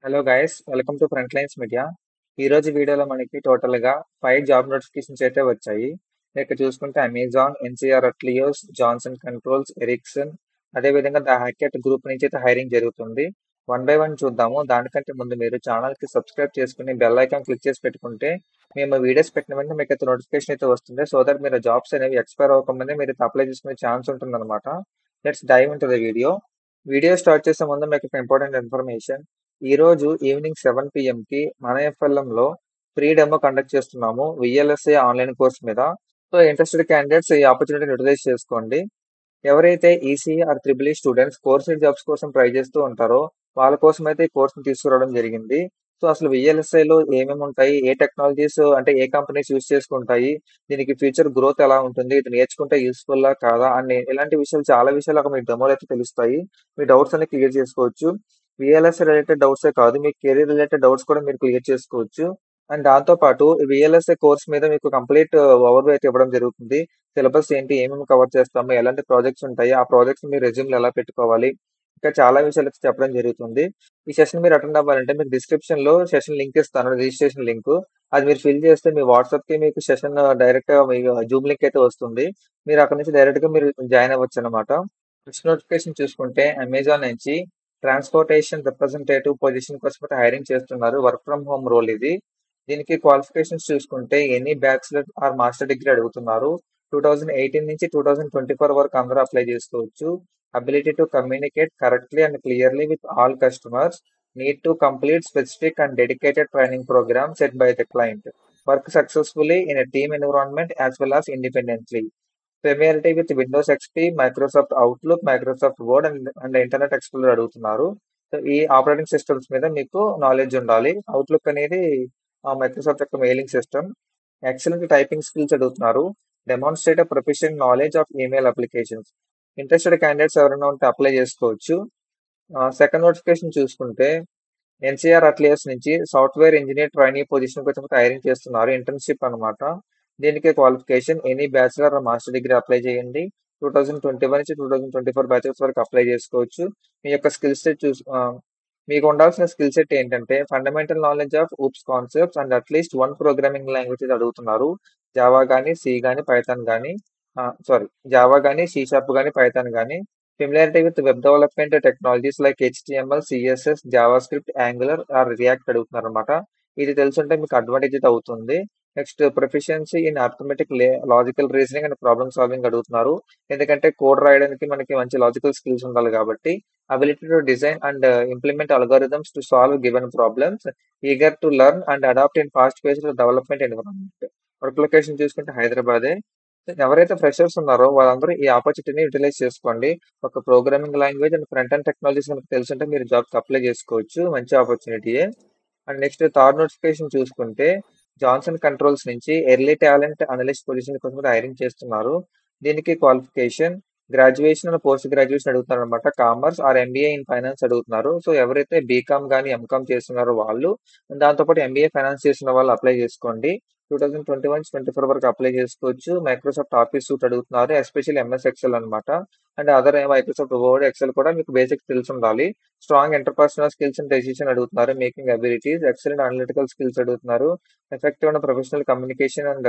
Hello guys, welcome to front lines media. ఈ రోజు వీడియోలో మనకి టోటల్ గా 5 జాబ్ నోటిఫికేషన్స్ అయితే వచ్చాయి. ఇక్కడ చూసుకుంటే Amazon, NCR Atleos, Johnson Controls, Ericsson, అదేవిధంగా ద హ్యాకెట్ గ్రూప్ నుంచి అయితే హైరింగ్ జరుగుతుంది. వన్ బై వన్ చూద్దాము. దానికంటే ముందు మీరు ఛానల్ కి సబ్స్క్రైబ్ చేసుకుని బెల్ ఐకాన్ క్లిక్ చేసి పెట్టుకుంటే మేము వీడియోస్ పెట్టిన వెంటనే మీకు అయితే నోటిఫికేషన్ అయితే వస్తుంది. సో దట్ మీరు జాబ్స్ అనేవి ఎక్స్పైర్ అవ్వకముందే మీరు అప్లై చేసుకునే ఛాన్స్ ఉంటుంది అనమాట. Let's dive into the video. Video start చేసే ముందు మీకు ఒక ఇంపార్టెంట్ ఇన్ఫర్మేషన్. ఈ రోజు ఈవినింగ్ 7 PM కి మన ఎఫ్ఎల్ఎం లో ఫ్రీ డెమో కండక్ట్ చేస్తున్నాము విఎల్ఎస్ఏ ఆన్లైన్ కోర్స్ మీద. సో ఇంట్రెస్టెడ్ క్యాండిడేట్స్ ఈ ఆపర్చునిటీని యూటిలైజ్ చేసుకోండి. ఎవరైతే ECE or triple E students course jobs కోసం ట్రై చేస్తూ ఉంటారో వాళ్ళ కోసం అయితే ఈ కోర్స్ తీసుకురావడం జరిగింది. సో అసలు VLSI లో ఏమేమి ఉంటాయి, ఏ టెక్నాలజీస్ అంటే ఏ కంపెనీస్ యూస్ చేసుకుంటాయి, దీనికి ఫ్యూచర్ గ్రోత్ ఎలా ఉంటుంది, ఇది నేర్చుకుంటే యూస్ఫుల్ కాదా అని ఇలాంటి విషయాలు చాలా విషయాలు అక్కడ మీకు డెమోలు అయితే తెలుస్తాయి. మీ డౌట్స్ అన్ని క్లియర్ చేసుకోవచ్చు. VLSI రిలేటెడ్ డౌట్సే కాదు, మీ కెరీర్ రిలేటెడ్ డౌట్స్ కూడా మీరు క్లియర్ చేసుకోవచ్చు. అండ్ దాంతో పాటు VLSI కోర్స్ మీద మీకు కంప్లీట్ ఓవర్వ్యూ అయితే ఇవ్వడం జరుగుతుంది. సిలబస్ ఏంటి, ఏమేమి కవర్ చేస్తాము, ఎలాంటి ప్రాజెక్ట్స్ ఉంటాయి, ఆ ప్రాజెక్ట్స్ మీ రెజ్యూమ్లో ఎలా పెట్టుకోవాలి, ఇంకా చాలా విషయాలు అయితే చెప్పడం జరుగుతుంది. ఈ సెషన్ మీరు అటెండ్ అవ్వాలంటే మీకు డిస్క్రిప్షన్ లో సెషన్ లింక్ ఇస్తాను, రిజిస్ట్రేషన్ లింక్. అది మీరు ఫిల్ చేస్తే మీ వాట్సాప్ కి మీకు సెషన్ డైరెక్ట్ గా మీ జూమ్ లింక్ అయితే వస్తుంది. మీరు అక్కడ నుంచి డైరెక్ట్ గా మీరు జాయిన్ అవ్వచ్చు అనమాట. నెక్స్ట్ నోటిఫికేషన్ చూసుకుంటే అమెజాన్ నుంచి ట్రాన్స్పోర్టేషన్ రిప్రజెంటేటివ్ పొజిషన్ కోసం అయితే హైరింగ్ చేస్తున్నారు. వర్క్ ఫ్రమ్ హోమ్ రోల్ ఇది. దీనికి క్వాలిఫికేషన్స్ చూసుకుంటే any bachelor or master degree అడుగుతున్నారు. 2018 నుంచి 2024 వరకు అందరూ అప్లై చేసుకోవచ్చు. Ability to communicate correctly and clearly with all customers, need to complete specific and dedicated training program set by the client, work successfully in a team environment as well as independently, familiarity with Windows XP, Microsoft Outlook, Microsoft Word and Internet Explorer అడుగుతున్నారు. So ఈ operating systems మీద మీకు knowledge ఉండాలి. Outlook అనేది Microsoft యొక్క mailing system. Excellent typing skills అడుగుతున్నారు. Demonstrate professional knowledge of email applications. Interested candidates ఎవరైనా ఉంటే అప్లై చేసుకోవచ్చు. సెకండ్ నోటిఫికేషన్ చూసుకుంటే ఎన్సీఆర్ అట్లియస్ నుంచి సాఫ్ట్వేర్ ఇంజనీర్ ట్రైనీ పొజిషన్ కోసం హైరింగ్ చేస్తున్నారు. ఇంటర్న్షిప్ అన్నమాట. దీనికి qualification any bachelor master degree apply చేయండి. 2021 నుంచి 2024 బ్యాచెస్ వరకు అప్లై చేసుకోవచ్చు. మీ యొక్క స్కిల్ సెట్ మీకు ఉండాల్సిన స్కిల్ సెట్ ఏంటంటే fundamental knowledge of oops concepts and at least one programming language అడుగుతున్నారు. జావా కానీ, సి కానీ, పైథాన్ కానీ, జావా కానీ, సి షార్ప్ కానీ, పైథాన్ కానీ. Familiarity with web development technologies like HTML, CSS, JavaScript, Angular or React అడుగుతున్నారు అనమాట. ఇది తెలుసుంటే మీకు అడ్వాంటేజ్ అయితే అవుతుంది. Next proficiency in arithmetic, logical reasoning and problem solving అడుగుతున్నారు. ఎందుకంటే కోడ్ రాయడానికి మనకి మంచి లాజికల్ స్కిల్స్ ఉండాలి కాబట్టి. Ability to design and implement algorithms to solve given problems, eager to learn and adapt in fast paced development environment. Work location చూసుకుంటే హైదరాబాదే. ఎవరైతే ఫ్రెషర్స్ ఉన్నారో వాళ్ళందరూ ఈ ఆపర్చునిటీని యూటిలైజ్ చేసుకోండి. ఒక programming language and front end technologies మనకు తెలుసుంటే మీరు జాబ్కి అప్లై చేసుకోవచ్చు. మంచి ఆపర్చునిటీయే. అండ్ నెక్స్ట్ థర్డ్ నోటిఫికేషన్ చూసుకుంటే జాన్సన్ కంట్రోల్స్ నుంచి ఎర్లీ టాలెంట్ అనలిస్ట్ పొజిషన్ కోసం హైరింగ్ చేస్తున్నారు. దీనికి qualification graduation and post graduation అడుగుతున్నారు అనమాట. Commerce or MBA in finance అడుగుతున్నారు. సో ఎవరైతే బీకామ్ కానీ ఎంకామ్ చేస్తున్నారో వాళ్ళు, దాంతోపాటు ఎంబీఏ ఫైనాన్స్ చేసిన వాళ్ళు అప్లై చేసుకోండి. 2021-24 వరకు అప్లై చేసుకోవచ్చు. మైక్రోసాఫ్ట్ ఆఫీస్ సూట్ అడుగుతున్నారు, ఎస్పెషల్లీ ఎంఎస్ ఎక్సెల్ అనమాట. And other Microsoft Word, Excel కూడా మీకు బేసిక్ స్కిల్స్ ఉండాలి. Strong interpersonal skills and decision అడుగుతున్నారు. Making abilities, excellent analytical skills అడుగుతున్నారు. Effective and professional communication and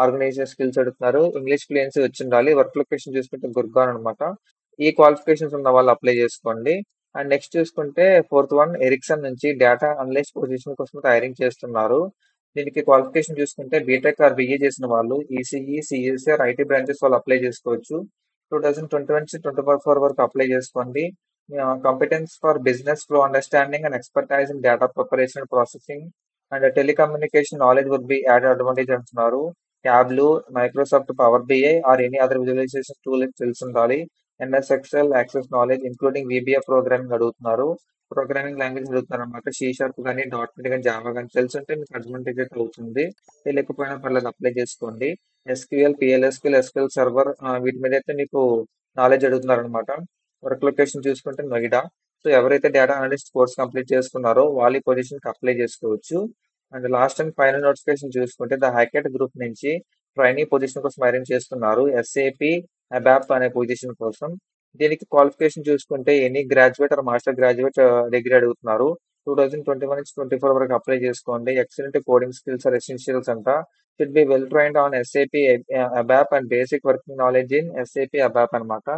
organization skills అడుగుతున్నారు. English fluency వచ్చి ఉండాలి. వర్క్ లొకేషన్ చూసుకుంటే గుర్గాన్ అనమాట. ఈ క్వాలిఫికేషన్స్ ఉన్న వాళ్ళు అప్లై చేసుకోండి. అండ్ నెక్స్ట్ చూసుకుంటే ఫోర్త్ వన్ ఎరిక్సన్ నుంచి డేటా అనలిస్ట్ పొజిషన్ కోసం హైరింగ్ చేస్తున్నారు. దీనికి క్వాలిఫికేషన్ చూసుకుంటే బీటెక్ ఆర్ బిఏ చేసిన వాళ్ళు, ECE, CSE or IT branches వాళ్ళు అప్లై చేసుకోవచ్చు. 2021-24 వరకు అప్లై చేసుకోండి. Competence for business flow understanding and expertise in data preparation and processing and telecommunication knowledge would be added advantage అంటున్నారు. Tableau, Microsoft Power BI or any other visualization tool తెలిసి ఉండాలి. MS XL, access knowledge including VBA programming అడుగుతున్నారు. Programming language అడుగుతున్నారు అనమాట. C sharp కానీ, dot net కానీ, Java కానీ తెలుసుంటే మీకు అడ్వాంటేజ్ అయితే అవుతుంది. తెలియకపోయినా పర్లేదు అప్లై చేసుకోండి. ఎస్క్యూఎల్, పిఎల్ఎస్క్యూఎల్, ఎస్క్యూఎల్ సర్వర్ వీటి మీద అయితే మీకు నాలెడ్జ్ అడుగుతున్నారు అనమాట. వర్క్ లొకేషన్ చూసుకుంటే నోయిడా. సో ఎవరైతే డేటా అనలిస్ట్ కోర్స్ కంప్లీట్ చేసుకున్నారో వాళ్ళు ఈ పొజిషన్కి అప్లై చేసుకోవచ్చు. And last and final notification చూసుకుంటే ద హ్యాకెట్ గ్రూప్ నుంచి ట్రైనీ పొజిషన్ కోసం హైరింగ్ చేస్తున్నారు. ఎస్ఏపి అబాప్ అనే పొజిషన్ కోసం. దీనికి క్వాలిఫికేషన్ చూసుకుంటే any graduate or master graduate degree అడుగుతున్నారు. 2021-24 వరకు అప్లై చేసుకోండి. Excellent coding skills are essentials అంట. Should be well trained on SAP ABAP and basic working knowledge in SAP అబాప్ అనమాట.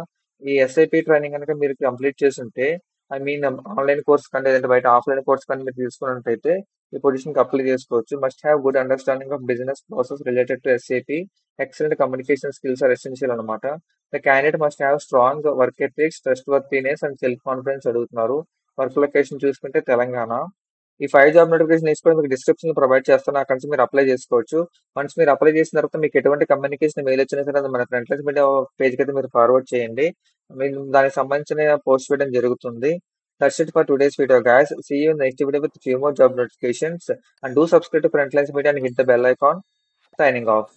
ఈ ఎస్ఐపి ట్రైనింగ్ కనుక మీరు కంప్లీట్ చేసుంటే, ఐ మీన్ ఆన్లైన్ కోర్స్ కంటే లేదంటే బయట ఆఫ్లైన్ కోర్స్ కానీ మీరు తీసుకున్నట్టయితే ఈ పొజిషన్కి అప్లై చేసుకోవచ్చు. Must have good understanding of business process related to SAP. Excellent communication skills are essential అనమాట. The candidate must have strong work ethics, trustworthiness and self confidence అడుగుతున్నారు. వర్క్ లొకేషన్ చూసుకుంటే తెలంగాణ. ఈ 5 జాబ్ నోటిఫికేషన్ కూడా మీకు description provide చేస్తాను. అక్కడ నుంచి మీరు అప్లై చేసుకోవచ్చు. వన్స్ మీరు అప్లై చేసిన తర్వాత మీకు ఎటువంటి కమ్యూనికేషన్ మెయిల్ వచ్చినా సరే అది మన ఫ్రంట్లైన్స్ మీడియా పేజ్కి అయితే మీరు ఫార్వర్డ్ చేయండి. మేము దానికి సంబంధించిన పోస్ట్ చేయడం జరుగుతుంది. That's it for today's video, guys. See you in the next video with few more job notifications. And do subscribe to Frontlines Media and hit the bell icon. Signing off.